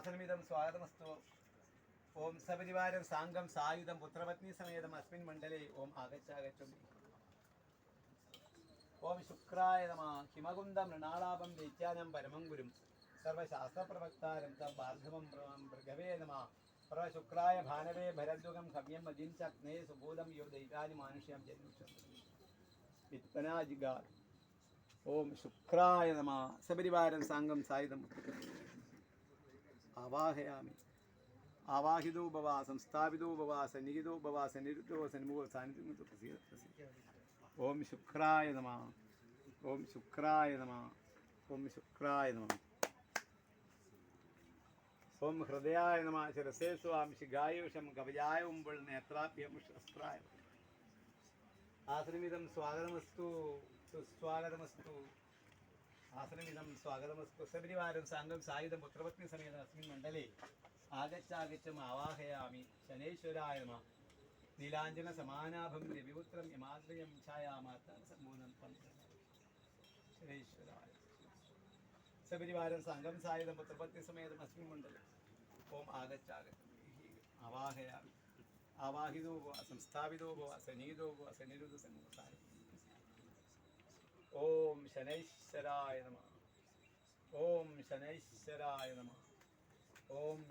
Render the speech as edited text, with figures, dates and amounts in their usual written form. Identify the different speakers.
Speaker 1: ആസനമിതം സ്വാഗതമസ്തു. ഓം സപരിവാരം സാംഗം സായുധം പുത്രപത്നി സമേതം അസ്മിൻ മണ്ഡലേ ഓം ആഗച്ഛാഗച്ഛം. ഓം ശുക്രായ നമഃ. ഹിമകുന്ദം മൃണാളാപം ദൈത്യാനം പരമം ഗുരും സർവശാസ്ത്രപ്രവക്താരം തം ഭാർഗവം ഭൃഗവേ നമഃ. പ്രശുക്രായ ഭാനവേ ഭരദ്വകം ഹവ്യം മതിം ചഗ്നേ സുബോധം യോ ദൈതാനി മാനുഷ്യം ജന്മിഷം വിത്പനാജിഗാ. ഓം ശുക്രായ നമഃ. സപരിവാരം സാംഗം സായുധം ആവാഹയാമി. ആവാഹിതോ ഭവ സംസ്ഥാപിതോ ഭവ സന്നിഹിതോ ഭവ സന്നിരുദ്ധോ സന്മുഖോ സാന്നിധ്യമോ പ്രസീദ. ഓം ശുക്രായ നമഃ. ഓം ശുക്രായ നമഃ. ഓം ശുക്രായ നമഃ. ഓം ഹൃദയായ നമഃ. ശിരസേ സ്വാം ശിഖായുഷം കവചായ ഉമ്പോൾ നേത്രാഭ്യം ശസ്ത്രായ. ആസനമിതം സ്വാഗതമസ്തു സുസ്വാഗതമസ്തു. ആസനമിതം സ്വാഗതമസ്തു. സപരിവാരം സാംഗം സായുധം പുത്രപത്നി സമേതം അസ്മിൻ മണ്ഡലേ ആഗച്ഛാഗച്ഛം ആവാഹയാമി. ശനൈശ്വരായ നമഃ. നീലാഞ്ജന സമാനാഭം രവിപുത്രം യമാദ്രയം ഛായാമാത്രം ശനൈശ്വരായ. സപരിവാരം സാംഗം സായുധം പുത്രപത്നി സമേതം അസ്മിൻ മണ്ഡലേ ഓം ആഗച്ഛാഗച്ഛം ആവാഹയാമി. ആവാഹിതോ ഭവ സംസ്ഥാപിതോ ഭവ സന്നിഹിതോ ഭവ സന്നിരുദ്ധ സന്മുഖ. ഓം ശനൈശ്വരായ നമഃ. ഓം ശനൈശ്വരായ നമഃ. ഓം